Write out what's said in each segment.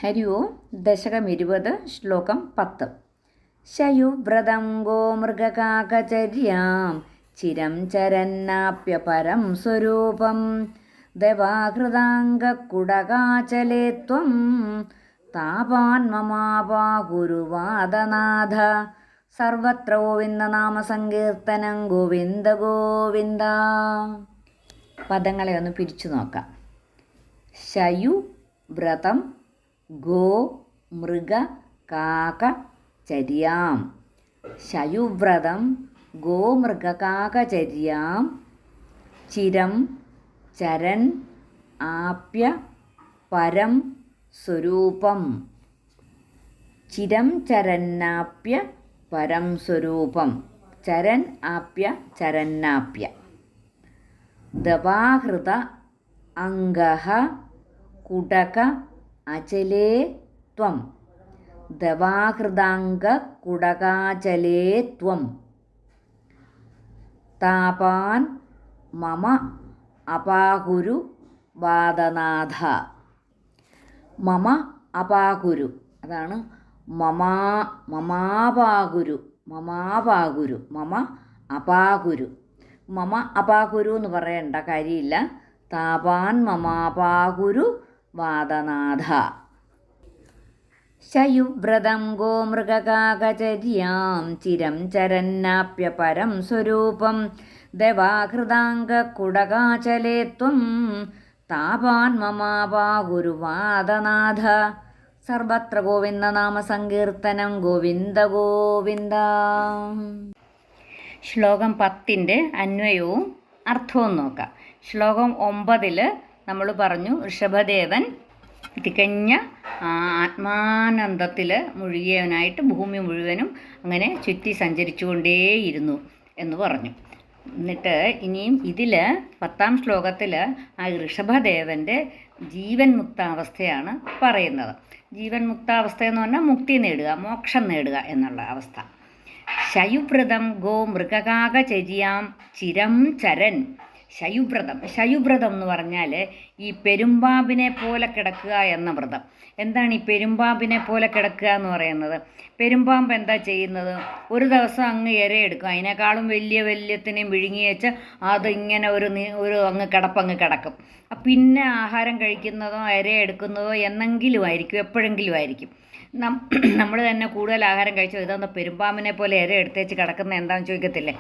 ഹരി ഓം. ദശകം 20, ശ്ലോകം 10. ശയുവ്രതം ഗോമൃഗകാകചര്യാം ചിരം ചരന്നാപ്യപരം സ്വരൂപം ദവാഹൃതാംഗക്കുടകാചലേ ത്വം താപാൻ മമാപാകുരുവാദനാഥ. സർവത്ര ഗോവിന്ദനാമസങ്കീർത്തനം. ഗോവിന്ദ ഗോവിന്ദ. പദങ്ങളെ ഒന്ന് പിരിച്ചു നോക്കാം. ശയുവ്രതം ഗോ മൃഗ കാക ചര്യാം. ശയുവ്രതം ഗോമൃഗകാകചര്യാം ചിരം ചരൻ ആപ്യ പരം സ്വരൂപം. ചിരം ചരന്നാപ്യ പരം സ്വരൂപം. ചരൻ ആപ്യ ചരന്നാപ്യ. ദവാഹൃത അംഗഃ കുടക അചലേ ത്വം. ദവാഹൃതാംഗ കുടകാചലേ ത്വം. താപാൻ മമ അപാകുരു വാദനാഥ. മമ അപാകുരു, അതാണ് മമാപാകുരു. മമ അപാകുരു. മമ അപാകുരു എന്ന് പറയേണ്ട കാര്യമില്ല. താപാൻ മമാപാകുരു വാദനാഥ. ശയുവ്രതം ഗോമൃഗകാകചര്യാം ചിരം ചരന്നാപ്യ പരം സ്വരൂപം ദവാഹൃതാംഗക്കുടകാചലേ ത്വം താപാൻ മമാപാകുരുവാദനാഥ. സർവത്ര ഗോവിന്ദനാമസങ്കീർത്തനം. ഗോവിന്ദ ഗോവിന്ദ. ശ്ലോകം 10 അന്വയവും അർത്ഥവും നോക്കാം. ശ്ലോകം 9 നമ്മൾ പറഞ്ഞു ഋഷഭദേവൻ തികഞ്ഞ ആത്മാനന്ദത്തിൽ മുഴുകിയവനായിട്ട് ഭൂമി മുഴുവനും അങ്ങനെ ചുറ്റി സഞ്ചരിച്ചുകൊണ്ടേയിരുന്നു എന്ന് പറഞ്ഞു. എന്നിട്ട് ഇനിയും ഇതിൽ 10ാം ശ്ലോകത്തിൽ ആ ഋഷഭദേവൻ്റെ ജീവൻ മുക്താവസ്ഥയാണ് പറയുന്നത്. ജീവൻ മുക്താവസ്ഥ എന്ന് പറഞ്ഞാൽ മുക്തി നേടുക, മോക്ഷം നേടുക എന്നുള്ള അവസ്ഥ. ശയുവ്രതം ഗോ മൃഗകാകചര്യാം ചിരം ചരൻ. ശയുവ്രതം എന്ന് പറഞ്ഞാൽ ഈ പെരുമ്പാമ്പിനെ പോലെ കിടക്കുക എന്ന വ്രതം. എന്താണ് ഈ പെരുമ്പാമ്പിനെ പോലെ കിടക്കുക എന്ന് പറയുന്നത്? പെരുമ്പാമ്പ് എന്താ ചെയ്യുന്നത്? ഒരു ദിവസം അങ്ങ് ഇരയെടുക്കും, അതിനേക്കാളും വലിയത്തിനെയും വിഴുങ്ങി വെച്ച് അത് ഇങ്ങനെ ഒരു അങ്ങ് കിടക്കും. പിന്നെ ആഹാരം കഴിക്കുന്നതോ ഇരയെടുക്കുന്നതോ എന്നെങ്കിലും ആയിരിക്കും, എപ്പോഴെങ്കിലും ആയിരിക്കും. നമ്മൾ തന്നെ കൂടുതൽ ആഹാരം കഴിച്ചോ ഇതൊന്ന് പെരുമ്പാമ്പിനെ പോലെ ഇര എടുത്തേച്ച് കിടക്കുന്ന എന്താണെന്ന് ചോദിക്കത്തില്ലേ?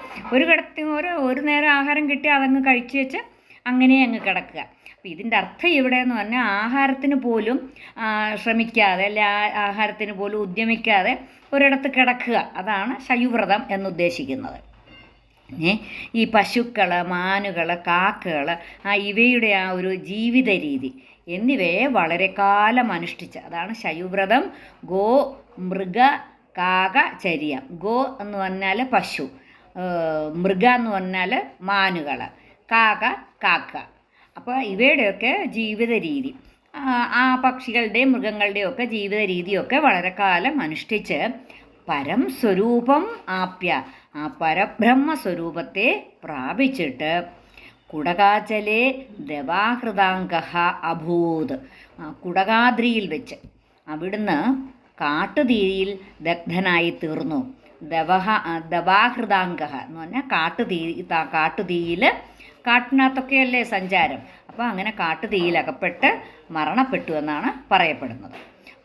ഒരു നേരം ആഹാരം കിട്ടി അതങ്ങ് കഴിച്ചു വെച്ച് അങ്ങനെ അങ്ങ് കിടക്കുക. അപ്പോൾ ഇതിൻ്റെ അർത്ഥം ഇവിടെ എന്ന് പറഞ്ഞാൽ ആഹാരത്തിന് പോലും ശ്രമിക്കാതെ, അല്ലെ ആഹാരത്തിന് പോലും ഉദ്യമിക്കാതെ ഒരിടത്ത് കിടക്കുക. അതാണ് ശയുവ്രതം എന്നുദ്ദേശിക്കുന്നത്. ഈ പശുക്കൾ, മാനുകൾ, കാക്കകൾ ഇവയുടെ ആ ഒരു ജീവിത രീതി എന്നിവയെ വളരെ കാലം അനുഷ്ഠിച്ച്, അതാണ് ശയുവ്രതം ഗോ മൃഗ കാക ചര്യ. ഗോ എന്ന് പറഞ്ഞാൽ പശു, മൃഗ എന്ന് പറഞ്ഞാൽ മാനുകൾ, കാക്ക. അപ്പോൾ ഇവയുടെയൊക്കെ ജീവിത രീതി, ആ പക്ഷികളുടെയും മൃഗങ്ങളുടെയും ഒക്കെ ജീവിത രീതിയൊക്കെ വളരെ കാലം അനുഷ്ഠിച്ച് പരം സ്വരൂപം ആപ്യ, ആ പരബ്രഹ്മസ്വരൂപത്തെ പ്രാപിച്ചിട്ട് കുടകാചലേ ദവാഹൃതാംഗ അഭൂത്. കുടകാദ്രിയിൽ വെച്ച് അവിടുന്ന് കാട്ടുതീയിൽ ദഗ്ധനായി തീർന്നു. ദവാഹൃതാംഗ എന്ന് പറഞ്ഞാൽ കാട്ടുതീയിൽ, കാട്ടിനകത്തൊക്കെയല്ലേ സഞ്ചാരം. അപ്പോൾ അങ്ങനെ കാട്ടുതീയിൽ അകപ്പെട്ട് മരണപ്പെട്ടു എന്നാണ് പറയപ്പെടുന്നത്.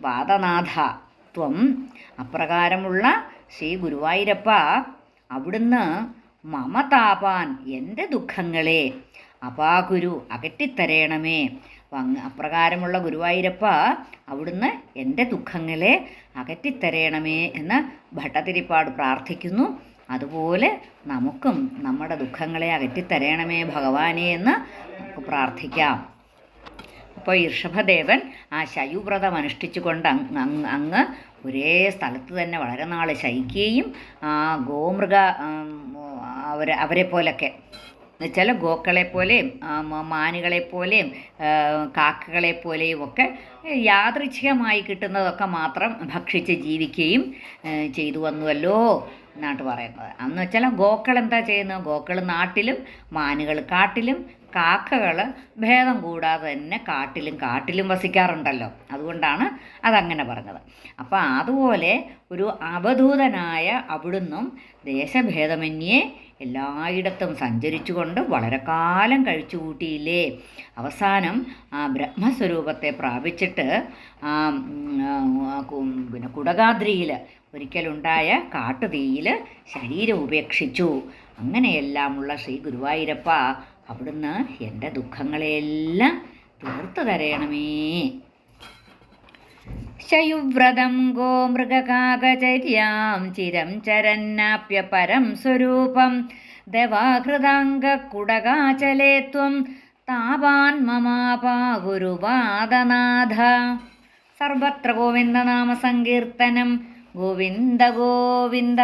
വാദനാഥ ത്വം. അപ്രകാരമുള്ള ശ്രീ ഗുരുവായൂരപ്പ അവിടുന്ന് മമതാപാൻ എൻ്റെ ദുഃഖങ്ങളെ അപാകുരു അകറ്റിത്തരയണമേ. അപ്രകാരമുള്ള ഗുരുവായൂരപ്പ അവിടുന്ന് എൻ്റെ ദുഃഖങ്ങളെ അകറ്റിത്തരയണമേ എന്ന് ഭട്ടതിരിപ്പാട് പ്രാർത്ഥിക്കുന്നു. അതുപോലെ നമുക്കും നമ്മുടെ ദുഃഖങ്ങളെ അകറ്റിത്തരയണമേ ഭഗവാനെ എന്ന് നമുക്ക് പ്രാർത്ഥിക്കാം. അപ്പോൾ ഈ ഋഷഭദേവൻ ആ ശയുവ്രതം അനുഷ്ഠിച്ചുകൊണ്ട് അങ്ങ് ഒരേ സ്ഥലത്ത് തന്നെ വളരെ നാൾ ശയിക്കുകയും ഗോമൃഗ അവരെ പോലൊക്കെ എന്നുവെച്ചാൽ ഗോക്കളെപ്പോലെയും മാനുകളെപ്പോലെയും കാക്കകളെപ്പോലെയും ഒക്കെ യാദൃച്ഛികമായി കിട്ടുന്നതൊക്കെ മാത്രം ഭക്ഷിച്ച് ജീവിക്കുകയും ചെയ്തു വന്നുവല്ലോ എന്നാണ് പറയുന്നത്. അന്ന് വെച്ചാൽ ഗോക്കൾ എന്താ ചെയ്യുന്നത്? ഗോക്കൾ നാട്ടിലും മാനുകൾ കാട്ടിലും കാക്കകൾ ഭേദം കൂടാതെ തന്നെ കാട്ടിലും വസിക്കാറുണ്ടല്ലോ. അതുകൊണ്ടാണ് അതങ്ങനെ പറഞ്ഞത്. അപ്പോൾ അതുപോലെ ഒരു അവധൂതനായ അവിടുന്നും ദേശഭേദമന്യേ എല്ലായിടത്തും സഞ്ചരിച്ചുകൊണ്ട് വളരെ കാലം കഴിച്ചു കൂട്ടിയില്ലേ. അവസാനം ആ ബ്രഹ്മസ്വരൂപത്തെ പ്രാപിച്ചിട്ട് പിന്നെ കുടകാദ്രിയിൽ ഒരിക്കലുണ്ടായ കാട്ടുതീയിൽ ശരീരം ഉപേക്ഷിച്ചു. അങ്ങനെയെല്ലാമുള്ള ശ്രീ ഗുരുവായൂരപ്പ, അവിടുന്ന് എൻ്റെ ദുഃഖങ്ങളെല്ലാം തീർത്തു തരയണമേ. ശയുവ്രതം ഗോമൃഗകാകചര്യാം ചിരം ചരന്നാപ്യ പരം സ്വരൂപം ദവാഹൃതാംഗകുടകാചലേ ത്വം താപാൻ മമാപാകുരുപാദനാഥ. സർവത്ര ഗോവിന്ദനാമ സങ്കീർത്തനം. ഗോവിന്ദ ഗോവിന്ദ.